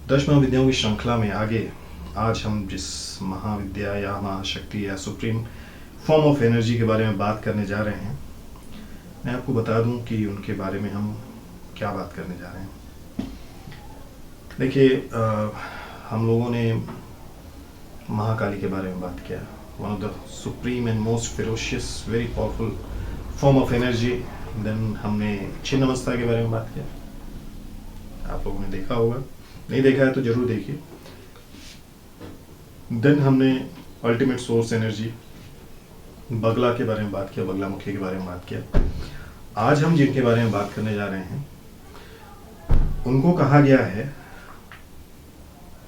10 महाविद्याओं की श्रृंखला में आगे आज हम जिस महाविद्या या महाशक्ति या सुप्रीम फॉर्म ऑफ एनर्जी के बारे में बात करने जा रहे हैं, मैं आपको बता दूं कि उनके बारे में हम क्या बात करने जा रहे हैं। देखिए, हम लोगों ने महाकाली के बारे में बात किया, one of the supreme and most ferocious very powerful form of energy. Then हमने छिन्नमस्ता के बारे में बात किया, आप लोगों ने देखा होगा, नहीं देखा है तो जरूर देखिए। देन हमने अल्टीमेट सोर्स एनर्जी बगला के बारे में बात किया, बगला मुखी के बारे में बात किया। आज हम जिनके बारे में बात करने जा रहे हैं उनको कहा गया है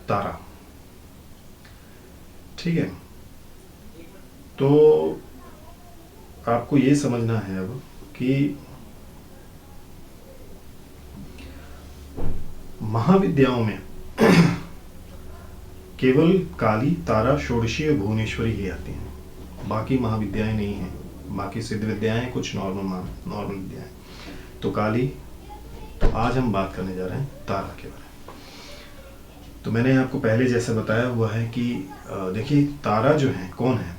तारा। ठीक है, तो आपको ये समझना है अब कि महाविद्याओं में केवल काली, तारा, षोडशी और भुवनेश्वरी ही आती हैं, बाकी महाविद्याएं नहीं हैं। बाकी सिद्ध विद्याएं कुछ नॉर्मल विद्याएं। तो काली, तो आज हम बात करने जा रहे हैं तारा के बारे में। तो मैंने आपको पहले जैसे बताया हुआ है कि देखिए तारा जो है कौन है,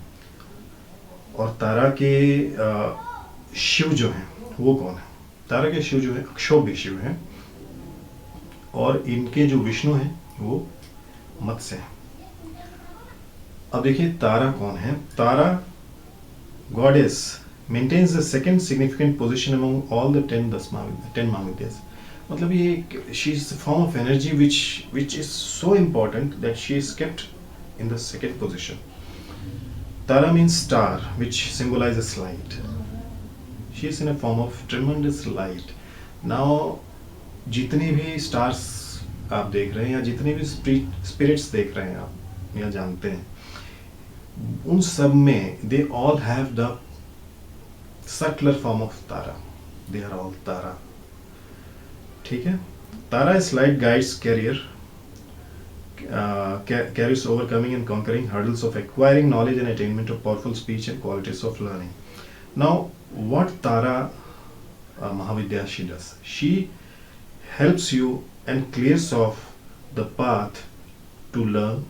और तारा के शिव जो हैं वो कौन है। तारा के शिव जो है अक्षोभ्य शिव हैं, और इनके जो विष्णु हैं वो मत्स्य हैं। अब देखिए तारा कौन है। Tara goddess maintains the second significant position among all the 10 महाविद्यास। मतलब ये she is the form of energy which is so important that she is kept in the second position. Tara means star, which symbolizes light. She is in a form of tremendous light. Now जितनी भी stars आप देख रहे हैं या जितने भी spirits देख रहे हैं आप या जानते हैं, उन सब में they all have the subtler form of Tara. They are all Tara. ठीक है, Tara is light guides carrier carries overcoming and conquering hurdles of acquiring knowledge and attainment of powerful speech and qualities of learning. Now what Tara Mahavidya she does, she helps you and clears off the path to learn,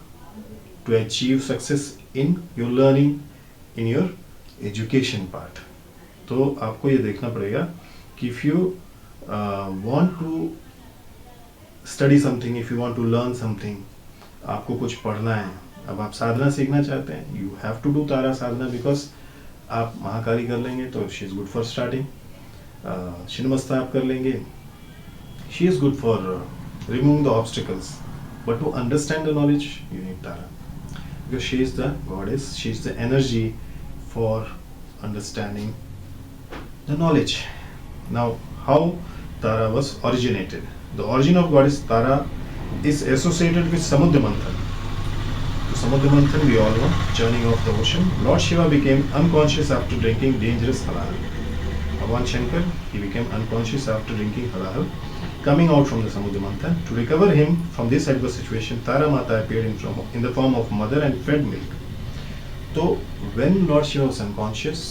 to achieve success in your learning, in your education part. तो आपको ये देखना पड़ेगा कि if you want to study something, if you want to learn something, आपको कुछ पढ़ना है, अब आप साधना सीखना चाहते हैं, you have to do Tara sadhana, because आप महाकाली कर लेंगे तो she is good for starting. Chhinnamasta आप कर लेंगे, she is good for removing the obstacles, but to understand the knowledge you need Tara, because she is the goddess, she is the energy for understanding the knowledge. Now how Tara was originated. The origin of goddess Tara is associated with Samudra Manthan. So Samudra Manthan, we all know, churning of the ocean. Lord Shiva became unconscious after drinking dangerous halal. Bhagwan Shankar, he became unconscious after drinking halal. Coming out from the Samudra Manthan, to recover him from this adverse situation, Tara Mata appeared in the form of mother and fed milk. So when Lord Shiva was unconscious,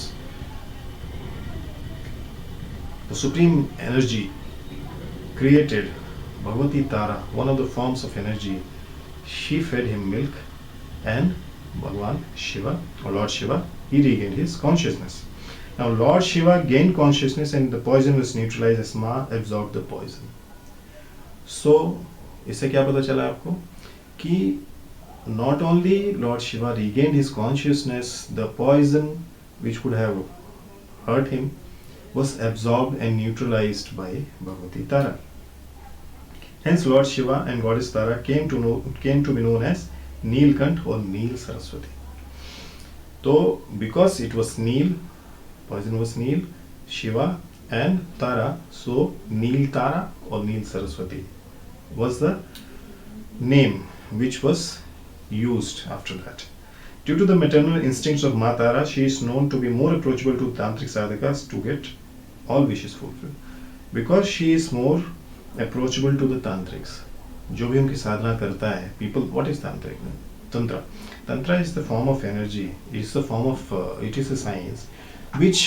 the supreme energy created Bhagavati Tara, one of the forms of energy. She fed him milk, and Bhagwan Shiva, or Lord Shiva, he regained his consciousness. Now Lord Shiva gained consciousness and the poison was neutralized as Ma absorbed the poison. So इससे क्या पता चला आपको कि not only Lord Shiva regained his consciousness, the poison which could have hurt him was absorbed and neutralized by Bhagavati Tara. Hence Lord Shiva and Goddess Tara came to be known as Neelkant or Neel Saraswati. So because it was Neel, poison was Neel, Shiva and Tara, so Neel Tara or Neel Saraswati was the name which was used after that. Due to the maternal instincts of Ma Tara, she is known to be more approachable to tantric sadhakas to get all wishes fulfilled. Because she is more approachable to the tantrics, जो भी उनकी साधना करता है, people, what is tantric? Tantra. Tantra is the form of energy. It is the form of, it is a science which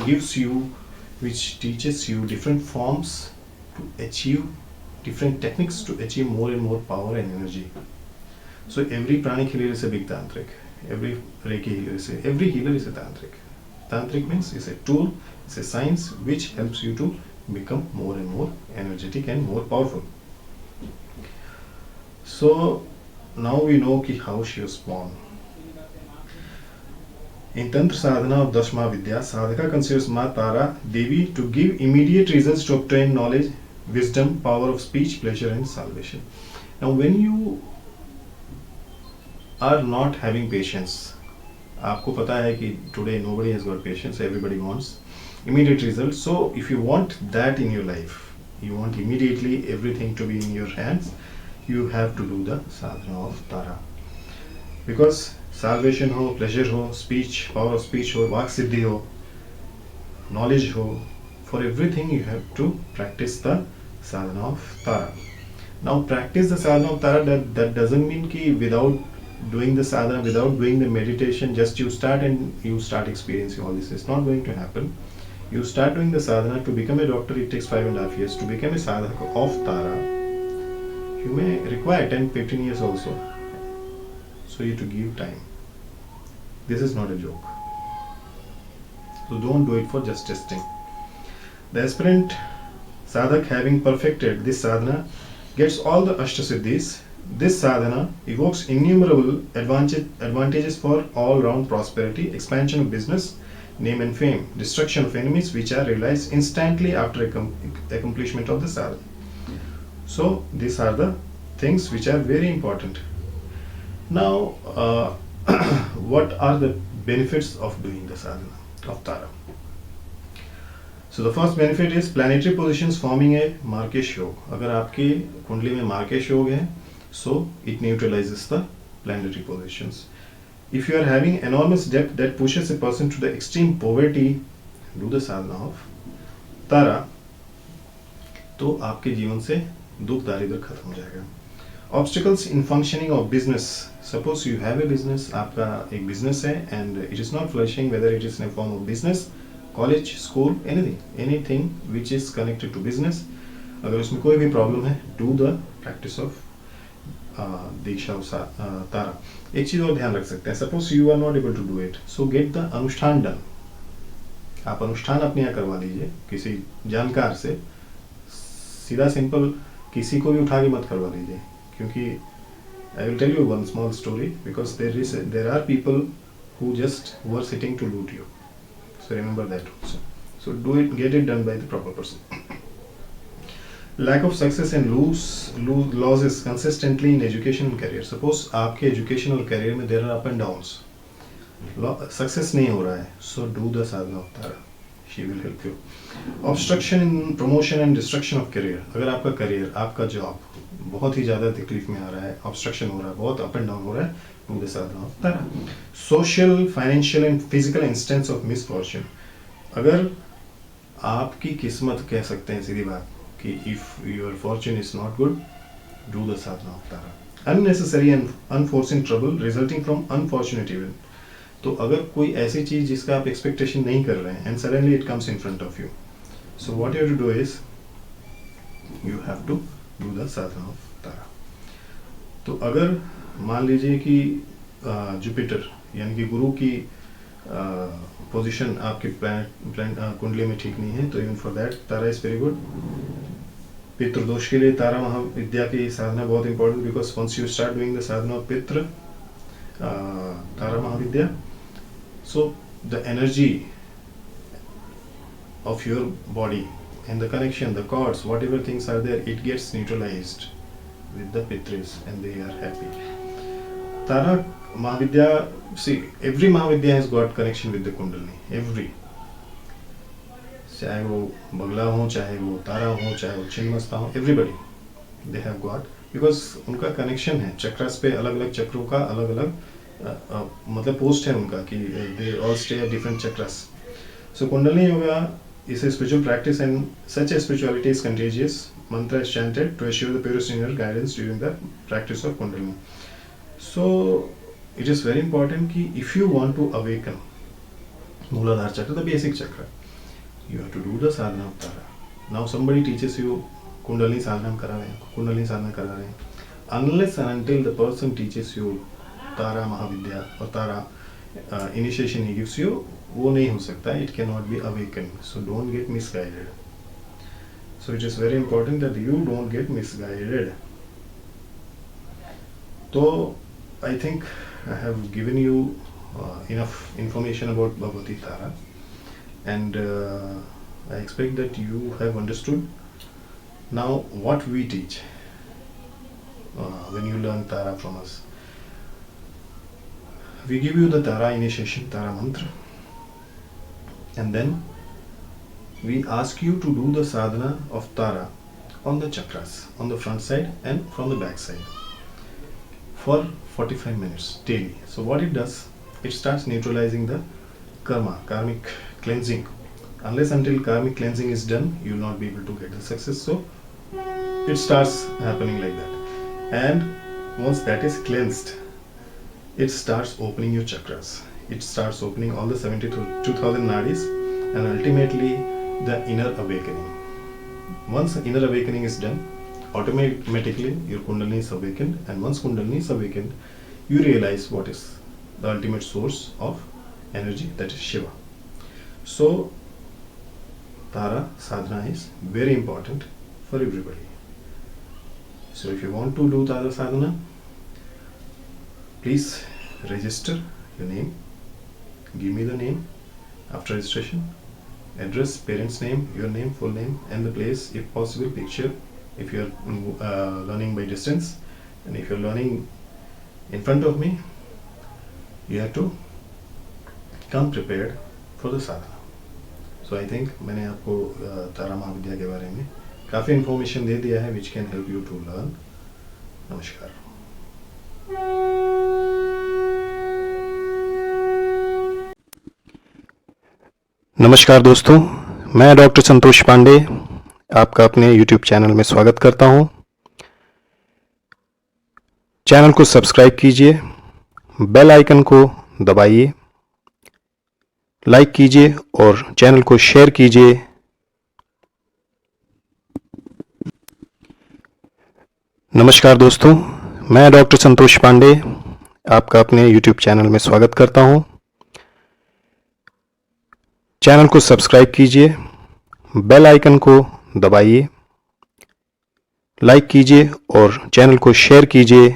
gives you, which teaches you different forms to achieve different techniques to achieve more and more power and energy. So every pranic healer is a big tantric. Every Reiki healer is every healer is a tantric. Tantric means it's a tool, it's a science which helps you to become more and more energetic and more powerful. So now we know how she was born. In Tantra Sadhana of Dashma Vidya, Sadhaka considers Ma Tara Devi to give immediate results to obtain knowledge, wisdom, power of speech, pleasure and salvation. Now when you are not having patience, आपको पता है कि today nobody has got patience, everybody wants immediate results. So if you want that in your life, you want immediately everything to be in your hands, you have to do the sadhana of Tara. Because salvation ho, pleasure ho, speech, power of speech ho, vak siddhi ho, knowledge ho, for everything you have to practice the sadhana of Tara. Now practice the sadhana of Tara, that doesn't mean ki without doing the sadhana, without doing the meditation, just you start and you start experiencing all this. It's not going to happen. You start doing the sadhana. To become a doctor, it takes 5.5 years. To become a sadhaka of Tara, you may require 10-15 years also. So you have to give time. This is not a joke. So don't do it for just testing. The aspirant sadhak, having perfected this sadhana, gets all the ashtasiddhis. This sadhana evokes innumerable advantages for all-round prosperity, expansion of business, name and fame, destruction of enemies, which are realized instantly after accomplishment of the sadhana. So these are the things which are very important. Now, what are the benefits of doing the sadhana of Tara? So the first benefit is planetary positions forming a Markesh Yog. अगर आपकी कुंडली में Markesh Yog है, so it neutralizes the planetary positions. If you are having enormous debt that pushes a person to the extreme poverty, do the sadhana of Tara, तो आपके जीवन से दुख दारिद्र खत्म हो जाएगा. Obstacles in functioning of business. Suppose you have a business, आपका एक business है and it is not flourishing, whether it is in a form of business, college, school, anything which is connected to business. अगर उसमें कोई भी problem है, do the practice of दीक्षा तारा. एक चीज और ध्यान रख सकते हैं. Suppose you are not able to do it, so get the अनुष्ठान done. आप अनुष्ठान अपने यहाँ करवा लीजिए किसी जानकार से. सीधा सिंपल किसी को भी उठा के मत करवा लीजिए, क्योंकि I will tell you one small story, because there are people who just were sitting to loot you. So remember that also. So get it done by the proper person. Lack of success and losses consistently in education and career. Suppose आपके education और career में there are up and downs. Success नहीं हो रहा है, so do the sadhana of Tara. She will help you. Obstruction in promotion and destruction of career. अगर आपका career, आपका job बहुत ही ज़्यादा तकलीफ में आ रहा है, obstruction हो रहा है, बहुत up and down हो रहा है, do the sadhana of Tara. Social, financial and physical instance of misfortune. अगर आपकी किस्मत कह सकते हैं सीधी बात कि if your fortune is not good, do the sadhana of Tara. Unnecessary and unforeseen trouble resulting from unfortunate event. तो अगर कोई ऐसी चीज जिसका आप एक्सपेक्टेशन नहीं कर रहे हैं and suddenly it comes in front of you, so what you have to do is you have to do the sadhana of Tara. तो अगर मान लीजिए कि जुपिटर यानी कि गुरु की पोजीशन आपके प्लान कुंडली में ठीक नहीं है, तो even for that Tara is very good. पितृदोष के लिए तारा महाविद्या की साधना बहुत important, because once you start doing the sadhana of pitru Tara Mahavidya, so the energy of your body and the connection, the cords, whatever things are there, it gets neutralized with the pitris and they are happy. Tara Mahavidya, see, every Mahavidya has got connection with the Kundalini. Every. चाहे वो बगला हो, चाहे वो तारा हो, चाहे वो छिन्नमस्ता हो, everybody they have got, because उनका connection है. चक्रास पे अलग अलग चक्रों का अलग अलग मतलब पोस्ट है उनका कि they all stay at different chakras. So Kundalini Yoga is a spiritual practice and such a spirituality is contagious. Mantra is chanted to assure the purest inner guidance during the practice of Kundalini. So it is very important कि if you want to awaken Mooladhara chakra, the basic chakra, you have to do the sadhana of Tara. Now somebody teaches you kundalini साधना हम करा रहे हैं, कुंडलिनी साधना करा रहे हैं, unless and until the person teaches you Tara Mahavidya और Tara initiation ही गिव्स यू, वो नहीं हो सकता, it can not be awaken. So don't get misguided. So it is very important that you don't get misguided. So I think I have given you enough information about Bhagavati Tara, and I expect that you have understood now what we teach when you learn Tara from us. We give you the Tara initiation, Tara mantra, and then we ask you to do the sadhana of Tara on the chakras, on the front side and from the back side for 45 minutes daily. So what it does, it starts neutralizing the karmic cleansing. Unless until karmic cleansing is done, you will not be able to get the success. So it starts happening like that. And once that is cleansed, it starts opening your chakras. It starts opening all the 72,000 nadis, and ultimately the inner awakening. Once the inner awakening is done, automatically your Kundalini is awakened, and once Kundalini is awakened, you realize what is the ultimate source of energy, that is Shiva. So Tara sadhana is very important for everybody. So if you want to do Tara sadhana, please register your name, give me the name after registration, address, parents name, your name, full name, and the place, if possible picture if you are learning by distance, and if you are learning in front of me, you have to come prepared for the sadhana. So I think मैंने आपको तारा महाविद्या के बारे में काफ़ी information दे दिया है, which can help you to learn. नमस्कार. नमस्कार दोस्तों, मैं डॉक्टर संतोष पांडे आपका अपने YouTube चैनल में स्वागत करता हूं. चैनल को सब्सक्राइब कीजिए, बेल आइकन को दबाइए, लाइक कीजिए और चैनल को शेयर कीजिए. नमस्कार दोस्तों, मैं डॉक्टर संतोष पांडे आपका अपने YouTube चैनल में स्वागत करता हूं. चैनल को सब्सक्राइब कीजिए, बेल आइकन को दबाइए, लाइक कीजिए और चैनल को शेयर कीजिए.